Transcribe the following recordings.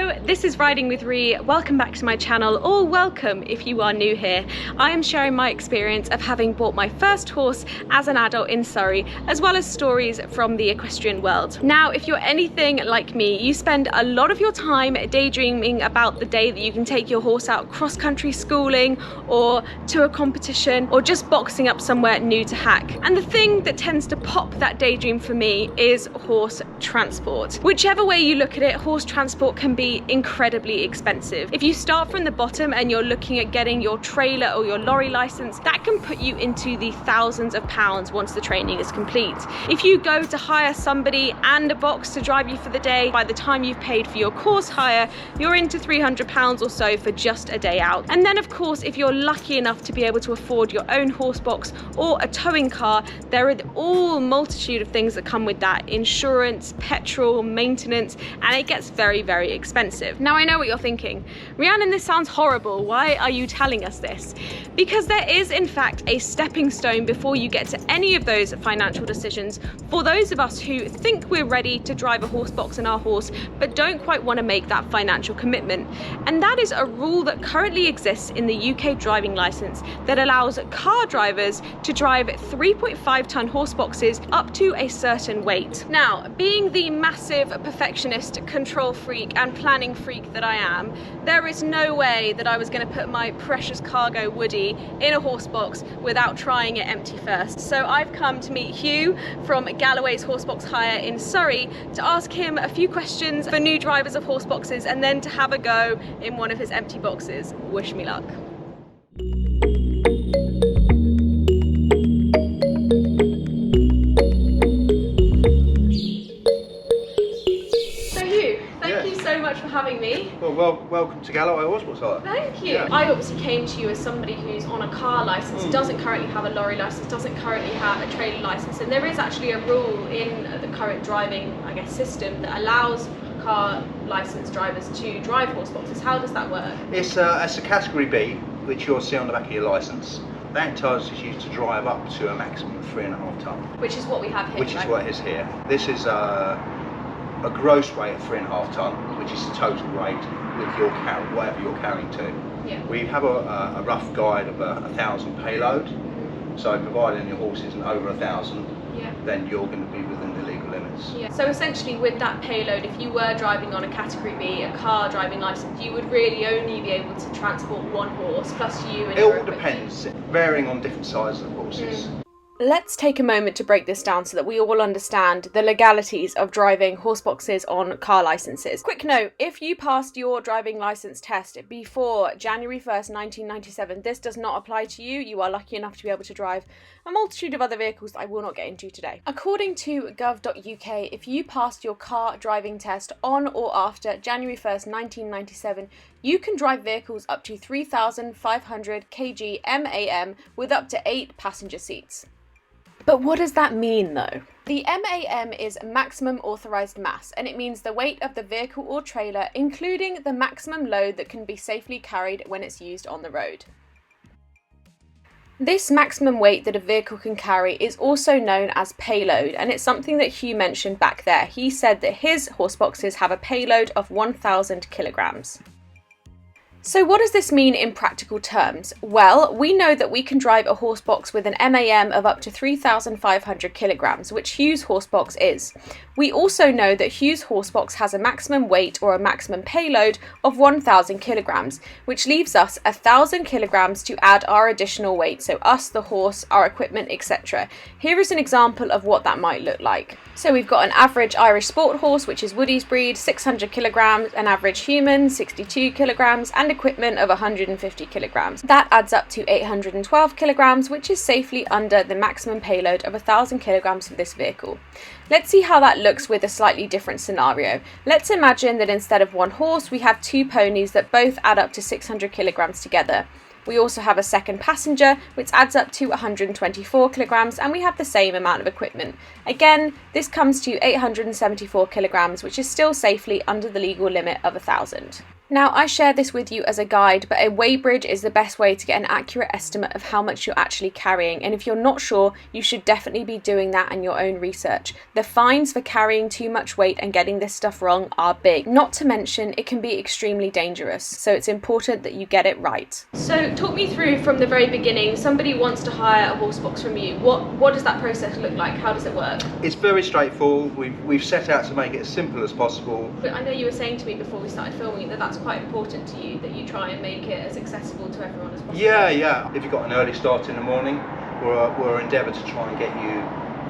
Hello, this is Riding with Ree. Welcome back to my channel, or welcome if you are new here. I am sharing my experience of having bought my first horse as an adult in Surrey, as well as stories from the equestrian world. Now, if you're anything like me, you spend a lot of your time daydreaming about the day that you can take your horse out cross-country schooling, or to a competition, or just boxing up somewhere new to hack. And the thing that tends to pop that daydream for me is horse transport. Whichever way you look at it, horse transport can be incredibly expensive. If you start from the bottom and you're looking at getting your trailer or your lorry license, that can put you into the thousands of pounds once the training is complete. If you go to hire somebody and a box to drive you for the day, by the time you've paid for your course hire, you're into £300 or so for just a day out. And then of course, if you're lucky enough to be able to afford your own horse box or a towing car, there are all multitude of things that come with that: insurance, petrol, maintenance, and it gets very, very expensive. Now I know what you're thinking, Rhiannon, this sounds horrible. Why are you telling us this? Because there is in fact a stepping stone before you get to any of those financial decisions for those of us who think we're ready to drive a horse box and our horse, but don't quite want to make that financial commitment. And that is a rule that currently exists in the UK driving licence that allows car drivers to drive 3.5 tonne horse boxes up to a certain weight. Now, being the massive perfectionist, control freak and planning freak that I am, there is no way that I was going to put my precious cargo Woody in a horse box without trying it empty first. So I've come to meet Hugh from Galloway's Horsebox Hire in Surrey to ask him a few questions for new drivers of horse boxes and then to have a go in one of his empty boxes. Wish me luck. For having me. Well, welcome to Galloway Horsebox Hire. Thank you. Yeah. I obviously came to you as somebody who's on a car license, doesn't currently have a lorry license, doesn't currently have a trailer license, and there is actually a rule in the current driving, I guess, system that allows car license drivers to drive horse boxes. How does that work? It's a category B, which you'll see on the back of your license. That entitles you to drive up to a maximum of 3.5 tonne. Which is what we have here. Which is what is here. This is a gross weight of 3.5 tonne, which is the total weight with your whatever you're carrying to. Yeah. We have a rough guide of 1,000 payload, so providing your horse isn't over 1,000, then you're going to be within the legal limits. Yeah. So essentially with that payload, if you were driving on a category B, a car driving licence, you would really only be able to transport one horse plus you and it all depends, varying on different sizes of horses. Let's take a moment to break this down so that we all understand the legalities of driving horse boxes on car licenses. Quick note, if you passed your driving licence test before January 1st, 1997, this does not apply to you. You are lucky enough to be able to drive a multitude of other vehicles that I will not get into today. According to gov.uk, if you passed your car driving test on or after January 1st, 1997, you can drive vehicles up to 3,500 kg MAM with up to 8 passenger seats. But what does that mean though? The MAM is maximum authorised mass, and it means the weight of the vehicle or trailer, including the maximum load that can be safely carried when it's used on the road. This maximum weight that a vehicle can carry is also known as payload, and it's something that Hugh mentioned back there. He said that his horse boxes have a payload of 1,000 kilograms. So what does this mean in practical terms? Well, we know that we can drive a horse box with an MAM of up to 3,500 kilograms, which Hugh's horse box is. We also know that Hugh's horse box has a maximum weight or a maximum payload of 1,000 kilograms, which leaves us 1,000 kilograms to add our additional weight, so us, the horse, our equipment, etc. Here is an example of what that might look like. So we've got an average Irish sport horse, which is Woody's breed, 600 kilograms, an average human, 62 kilograms, and equipment of 150 kilograms. That adds up to 812 kilograms, which is safely under the maximum payload of 1,000 kilograms for this vehicle. Let's see how that looks with a slightly different scenario. Let's imagine that instead of one horse, we have two ponies that both add up to 600 kilograms together. We also have a second passenger, which adds up to 124 kilograms, and we have the same amount of equipment. Again, this comes to 874 kilograms, which is still safely under the legal limit of 1,000. Now, I share this with you as a guide, but a weighbridge is the best way to get an accurate estimate of how much you're actually carrying, and if you're not sure, you should definitely be doing that in your own research. The fines for carrying too much weight and getting this stuff wrong are big, not to mention it can be extremely dangerous, so it's important that you get it right. So talk me through from the very beginning. Somebody wants to hire a horse box from you. What does that process look like? How does it work? It's very straightforward. We've set out to make it as simple as possible. But I know you were saying to me before we started filming that that's quite important to you, that you try and make it as accessible to everyone as possible. Yeah. If you've got an early start in the morning, we'll endeavour to try and get you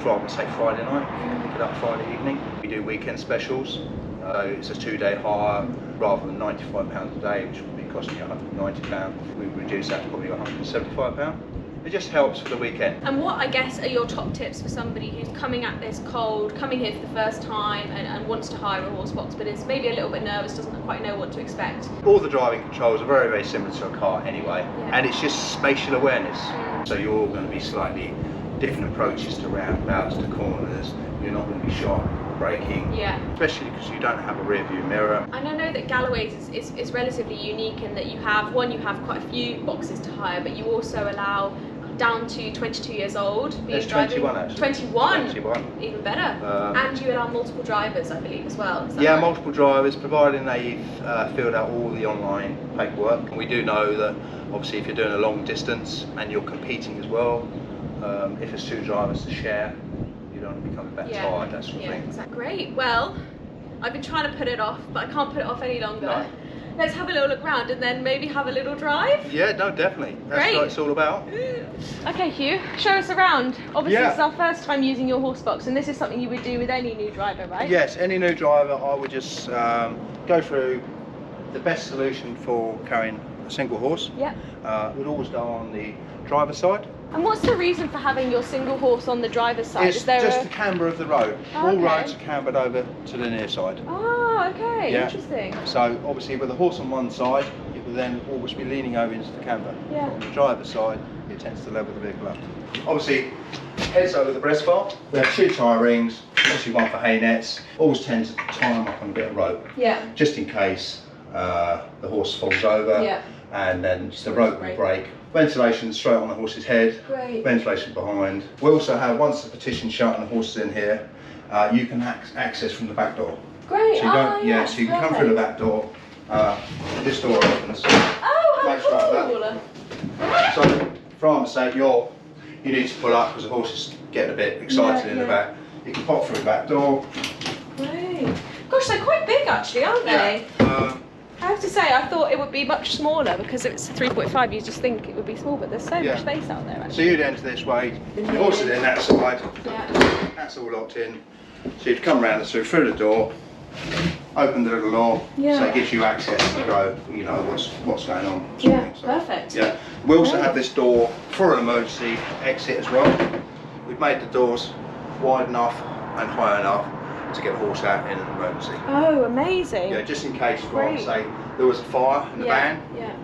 from, say, Friday night. You can pick it up Friday evening. We do weekend specials. It's a 2-day hire rather than £95 a day, which would be costing you £190. We reduce that to probably £175. It just helps for the weekend. And what, I guess, are your top tips for somebody who's coming at this cold, coming here for the first time and wants to hire a horse box, but is maybe a little bit nervous, doesn't quite know what to expect? All the driving controls are very, very similar to a car anyway, and it's just spatial awareness. So you're all going to be slightly different approaches to roundabouts, to corners. You're not going to be sharp braking, especially because you don't have a rear view mirror. And I know that Galloway's is relatively unique in that you have quite a few boxes to hire, but you also allow down to 22 years old. There's 21 actually. 21? Even better. And you allow multiple drivers, I believe, as well. Yeah, right? Multiple drivers, providing they've filled out all the online paperwork. We do know that obviously if you're doing a long distance and you're competing as well, if it's 2 drivers to share, you don't want to become a bit tired, that sort of thing. Exactly. Great. Well, I've been trying to put it off, but I can't put it off any longer. No. Let's have a little look around and then maybe have a little drive. Yeah, no, definitely. That's what it's all about. Okay, Hugh, show us around. Obviously, this is our first time using your horse box, and this is something you would do with any new driver, right? Yes, any new driver, I would just go through the best solution for carrying a single horse. Yeah. Would always go on the driver's side. And what's the reason for having your single horse on the driver's side? It's just the camber of the road. Oh, all roads are cambered over to the near side. Oh, okay, interesting. So obviously with the horse on one side, it will then always be leaning over into the camber. Yeah. On the driver's side, it tends to level the vehicle up. Obviously, heads over the breast bar. We have 2 tie rings, obviously one for hay nets. Always tend to tie them up on a bit of rope. Yeah. Just in case the horse falls over. Yeah. And then the rope will break. Ventilation straight on the horse's head. Great. Ventilation behind. We also have, once the partition's shut and the horse is in here, you can access from the back door. Great. So you can come through the back door. This door opens. Oh, how cool! Like so, for argument's sake, you need to pull up because the horse is getting a bit excited in the back. You can pop through the back door. Great. Gosh, they're quite big actually, aren't they? I have to say, I thought it would be much smaller because it's 3.5. You just think it would be small, but there's so much space out there. Actually. So you'd enter this way. The horse is in that side. Yeah. That's all locked in. So you'd come around through the door, open the little door, so it gives you access to go. You know what's going on. Yeah, so, perfect. Yeah. We also have this door for an emergency exit as well. We've made the doors wide enough and high enough to get a horse out in an emergency. Oh, amazing. Yeah, just in case, say, there was a fire in the van. Yeah.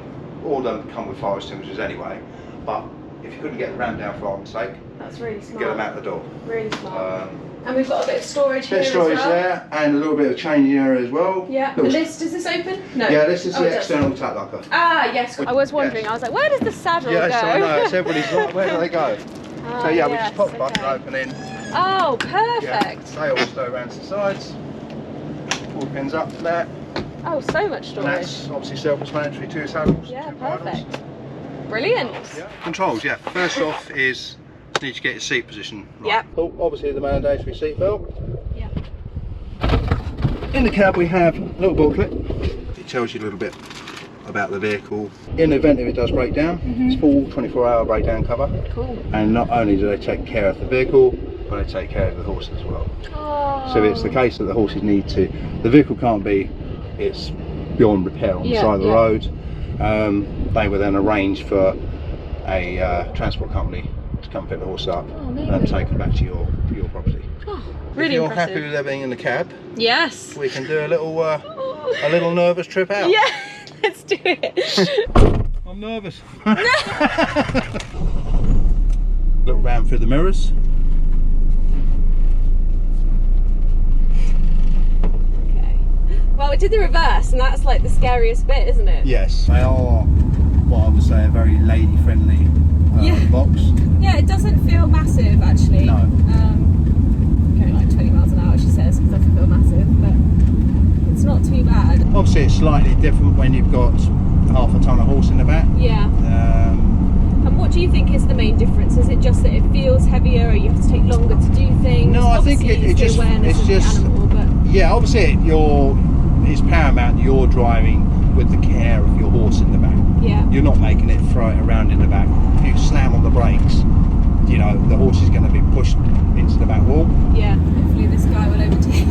All of them come with fire extinguishers anyway, but if you couldn't get the ram down for argument's sake, that's really smart. Get them out the door. Really smart. And we've got a bit of storage here as well. There, and a little bit of changing area as well. Yeah. The list, is this open? No. Yeah, this is the external tap locker. Ah, yes. I was wondering, I was like, where does the saddle go? Yeah, so I know, it's everybody's like, where do they go? So yeah, we just pop the button open in. Oh, perfect. Yeah, they all go around to the sides. 4 pins up to that. Oh, so much storage. And that's obviously self-explanatory, 2 saddles. Yeah, perfect. Brilliant. Yeah. Controls, First off is you need to get your seat position right. Yep. So obviously the mandatory seat belt. Yeah. In the cab we have a little booklet. It tells you a little bit about the vehicle. In the event if it does break down, it's full 24-hour breakdown cover. Cool. And not only do they take care of the vehicle, but they take care of the horse as well. Oh. So it's the case that the horses need to, the vehicle can't be, it's beyond repair on the side of the road. They will then arrange for a transport company to come pick the horse up and take them back to your property. Oh, really if you're impressive. Happy with them being in the cab, yes, we can do a little nervous trip out. Yeah, let's do it. I'm nervous. Look round through the mirrors. Well, we did the reverse, and that's like the scariest bit, isn't it? Yes, they are what I would say a very lady-friendly box. Yeah, it doesn't feel massive actually. No. Going like 20 miles an hour, she says, it doesn't feel massive, but it's not too bad. Obviously, it's slightly different when you've got half a ton of horse in the back. Yeah. And what do you think is the main difference? Is it just that it feels heavier, or you have to take longer to do things? No, I think it's just awareness of the animal, but yeah. Obviously, it's paramount that you're driving with the care of your horse in the back. Yeah. You're not making it throw it around in the back. If you slam on the brakes, you know the horse is going to be pushed into the back wall. Yeah. Hopefully, this guy will overtake.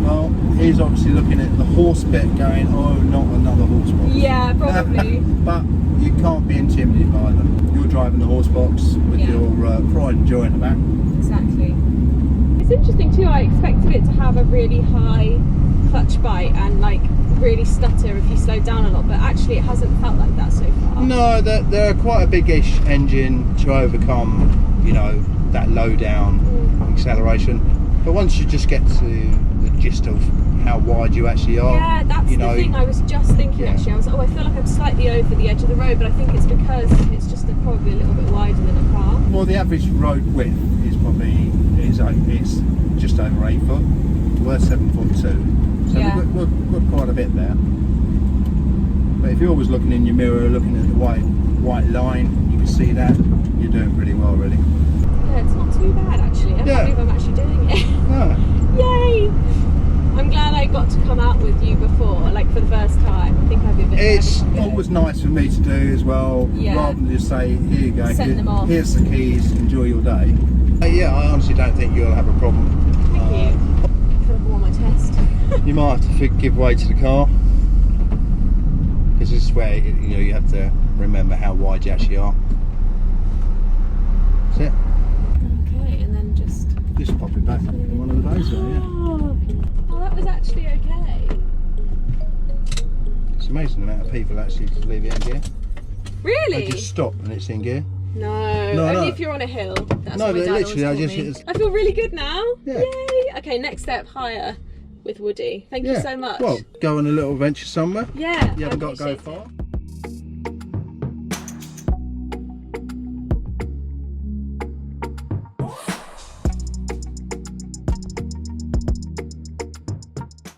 Well, he's obviously looking at the horse bit, going, "Oh, not another horse box." Yeah, probably. But you can't be intimidated by them. You're driving the horse box with your pride and joy in the back. Exactly. It's interesting too. I expected it to have a really high clutch bite and like really stutter if you slow down a lot, but actually it hasn't felt like that so far. No, they're quite a big-ish engine to overcome, you know, that low down acceleration. But once you just get to the gist of how wide you actually are, yeah, that's the thing. I was just thinking actually. I was like, oh, I feel like I'm slightly over the edge of the road, but I think it's because it's just probably a little bit wider than a car. Well, the average road width is probably it's just over 8 foot. We're 7'2", so we're quite a bit there. But if you're always looking in your mirror, looking at the white line, you can see that you're doing pretty well, really. Yeah, it's not too bad actually. I can't believe I'm actually doing it. No. Yay! I'm glad I got to come out with you before, like for the first time. I think I'd be a bit It's nervous. always nice for me to do as well, rather than just say, here you go, Send them off. Here's the keys, enjoy your day. Yeah, I honestly don't think you'll have a problem. Thank you. I feel like I'm on my test. You might have to give way to the car, because this is where you have to remember how wide you actually are. That's it. Okay, and then just pop it back in one of the bays there, yeah. Oh, that was actually okay. It's amazing the amount of people actually just leave it in gear. Really? They just stop and it's in gear. No, only if you're on a hill. That's No, what my dad literally, always told me. I feel really good now. Yeah. Yay! Okay, next step, hire with Woody. Thank you so much. Well, go on a little venture somewhere. Yeah. You haven't I got to go appreciate far. it.